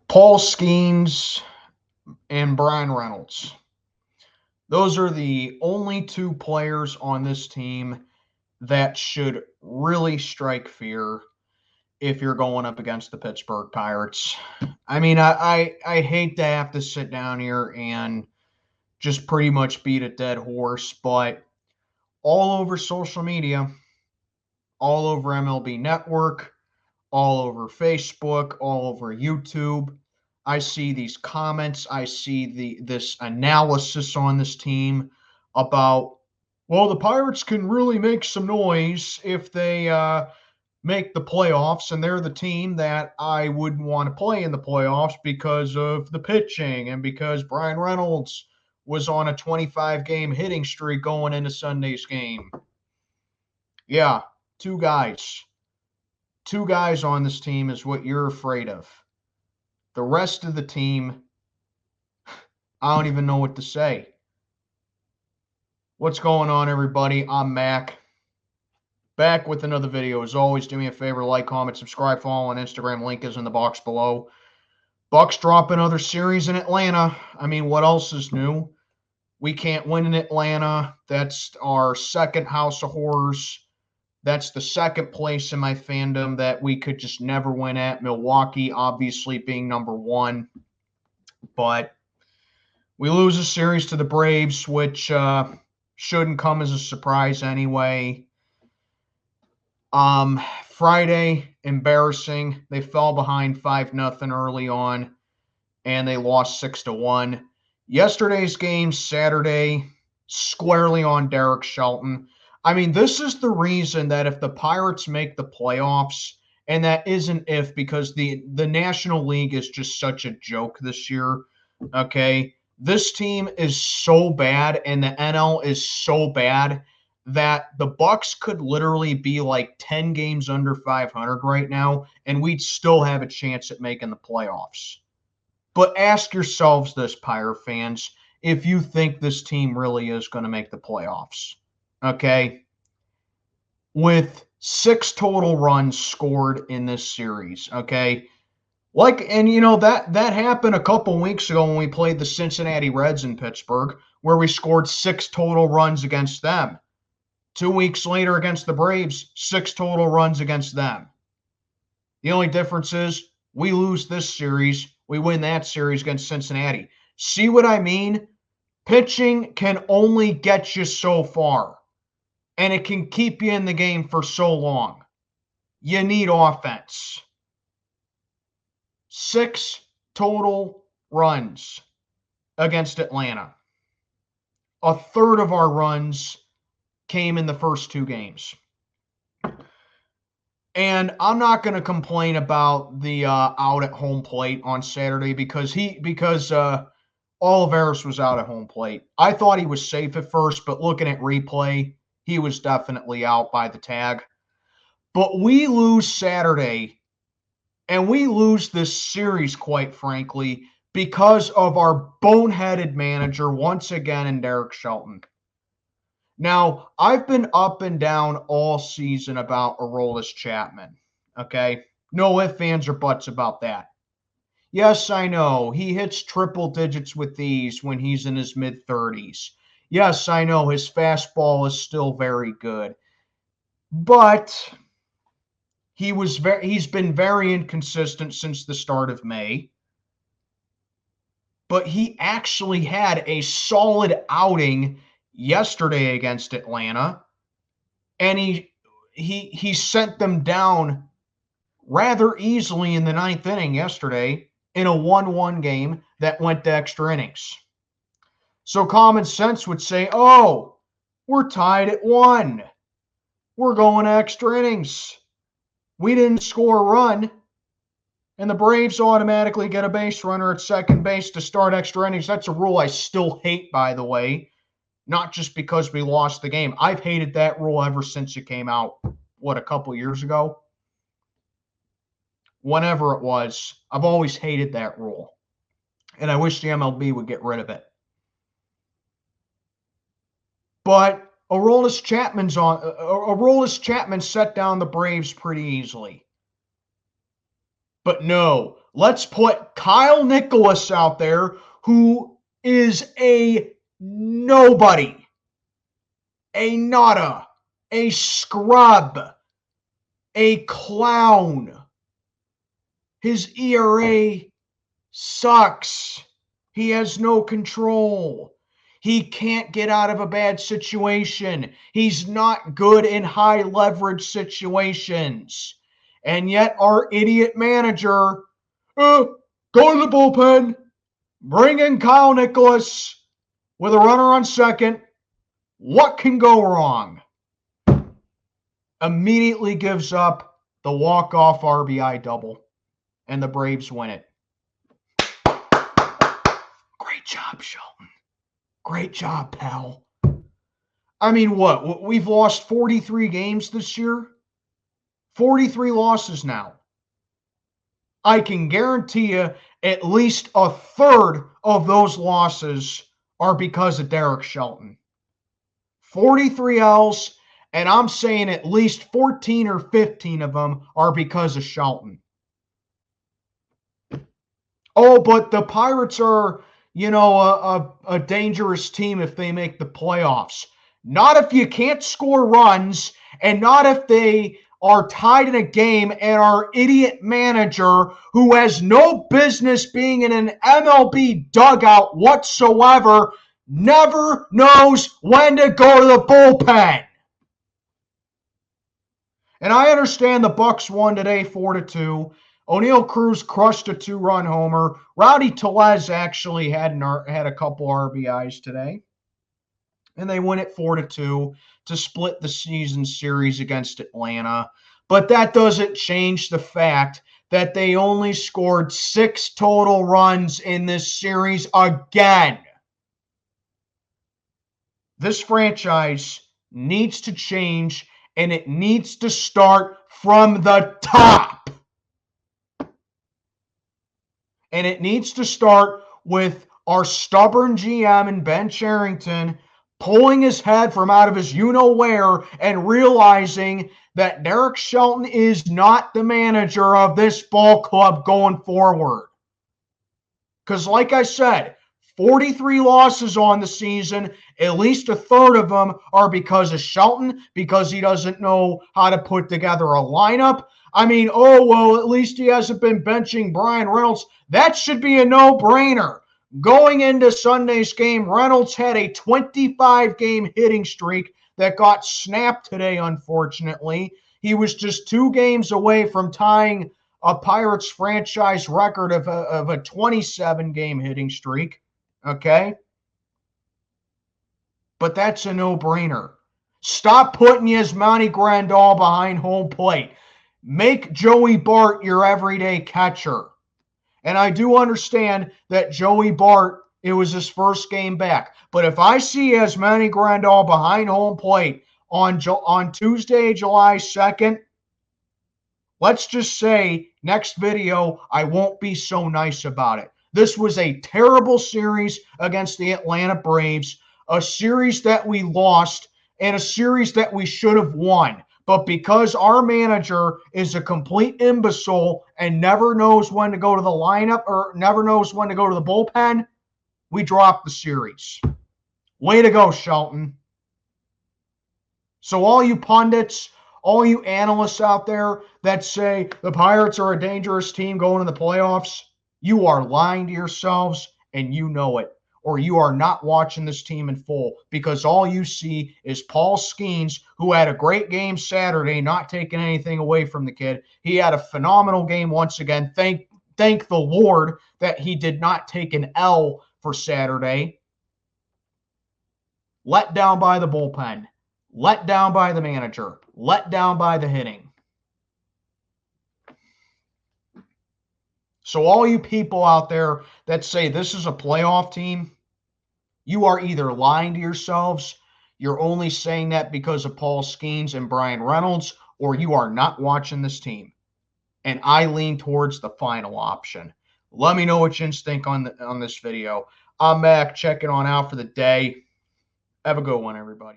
Paul Skenes and Bryan Reynolds. Those are the only two players on this team that should really strike fear if you're going up against the Pittsburgh Pirates. I mean, I hate to have to sit down here and just pretty much beat a dead horse, but all over social media, all over MLB Network, all over Facebook, all over YouTube, I see these comments, I see this analysis on this team about, well, the Pirates can really make some noise if they make the playoffs, and they're the team that I wouldn't want to play in the playoffs because of the pitching and because Bryan Reynolds was on a 25-game hitting streak going into Sunday's game. Yeah, two guys. Two guys on this team is what you're afraid of. The rest of the team, I don't even know what to say. What's going on, everybody? I'm Mac. Back with another video. As always, do me a favor, like, comment, subscribe, follow on Instagram. Link is in the box below. Bucks drop another series in Atlanta. I mean, what else is new? We can't win in Atlanta. That's our second house of horrors. That's the second place in my fandom that we could just never win at. Milwaukee, obviously, being number one. But we lose a series to the Braves, which shouldn't come as a surprise anyway. Friday, embarrassing. They fell behind 5-0 early on, and they lost 6-1. Yesterday's game, Saturday, squarely on Derek Shelton. I mean, this is the reason that if the Pirates make the playoffs, and that isn't if, because the National League is just such a joke this year, okay? This team is so bad, and the NL is so bad that the Bucks could literally be like 10 games under 500 right now, and we'd still have a chance at making the playoffs. But ask yourselves this, Pirate fans, if you think this team really is going to make the playoffs. Okay? With 6 total runs scored in this series, okay? And you know, that happened a couple weeks ago when we played the Cincinnati Reds in Pittsburgh, where we scored 6 total runs against them. 2 weeks later against the Braves, 6 total runs against them. The only difference is we lose this series, we win that series against Cincinnati. See what I mean? Pitching can only get you so far, and it can keep you in the game for so long. You need offense. 6 total runs against Atlanta. A third of our runs came in the first 2 games. And I'm not going to complain about the out at home plate on Saturday because Olivares was out at home plate. I thought he was safe at first, but looking at replay, he was definitely out by the tag. But we lose Saturday, and we lose this series, quite frankly, because of our boneheaded manager once again in Derek Shelton. Now, I've been up and down all season about Aroldis Chapman, okay? No ifs, ands, or buts about that. Yes, I know, he hits triple digits with these when he's in his mid-30s. Yes, I know, his fastball is still very good. But he's been very inconsistent since the start of May. But he actually had a solid outing yesterday against Atlanta, and he sent them down rather easily in the 9th inning yesterday in a 1-1 game that went to extra innings. So common sense would say, oh, we're tied at 1. We're going to extra innings. We didn't score a run, and the Braves automatically get a base runner at second base to start extra innings. That's a rule I still hate, by the way. Not just because we lost the game. I've hated that rule ever since it came out, a couple years ago? Whenever it was, I've always hated that rule. And I wish the MLB would get rid of it. But Aroldis Chapman set down the Braves pretty easily. But no, Let's put Kyle Nicholas out there, who is a nobody, a nada, a scrub, a clown. His ERA sucks. He has no control. He can't get out of a bad situation. He's not good in high leverage situations. And yet our idiot manager, go to the bullpen, bring in Kyle Nicholas with a runner on second. What can go wrong? Immediately gives up the walk-off RBI double, and the Braves win it. Great job, Shelton. Great job, pal. I mean, what? We've lost 43 games this year? 43 losses now. I can guarantee you at least a third of those losses are because of Derek Shelton. 43 L's, and I'm saying at least 14 or 15 of them are because of Shelton. Oh, but the Pirates are, a dangerous team if they make the playoffs. Not if you can't score runs, and not if they are tied in a game and our idiot manager, who has no business being in an MLB dugout whatsoever, never knows when to go to the bullpen. And I understand the Bucks won today 4-2. O'Neal Cruz crushed a 2-run homer. Rowdy Tellez actually had a couple RBIs today. And they win it 4-2 to split the season series against Atlanta. But that doesn't change the fact that they only scored 6 total runs in this series again. This franchise needs to change, and it needs to start from the top. And it needs to start with our stubborn GM and Ben Cherington pulling his head from out of his you-know-where and realizing that Derek Shelton is not the manager of this ball club going forward. Because like I said, 43 losses on the season, at least a third of them are because of Shelton, because he doesn't know how to put together a lineup. I mean, at least he hasn't been benching Bryan Reynolds. That should be a no-brainer. Going into Sunday's game, Reynolds had a 25-game hitting streak that got snapped today, unfortunately. He was just 2 games away from tying a Pirates franchise record of a 27-game hitting streak. Okay? But that's a no-brainer. Stop putting Yasmani Grandal behind home plate. Make Joey Bart your everyday catcher. And I do understand that Joey Bart, it was his first game back. But if I see Yasmani Grandal behind home plate on Tuesday, July 2nd, let's just say next video, I won't be so nice about it. This was a terrible series against the Atlanta Braves, a series that we lost and a series that we should have won. But because our manager is a complete imbecile and never knows when to go to the lineup or never knows when to go to the bullpen, we dropped the series. Way to go, Shelton. So all you pundits, all you analysts out there that say the Pirates are a dangerous team going to the playoffs, you are lying to yourselves, and you know it. Or you are not watching this team in full, because all you see is Paul Skenes, who had a great game Saturday, not taking anything away from the kid. He had a phenomenal game once again. Thank the Lord that he did not take an L for Saturday. Let down by the bullpen. Let down by the manager. Let down by the hitting. So all you people out there that say this is a playoff team, you are either lying to yourselves, you're only saying that because of Paul Skenes and Bryan Reynolds, or you are not watching this team. And I lean towards the final option. Let me know what you think on this video. I'm back checking on out for the day. Have a good one, everybody.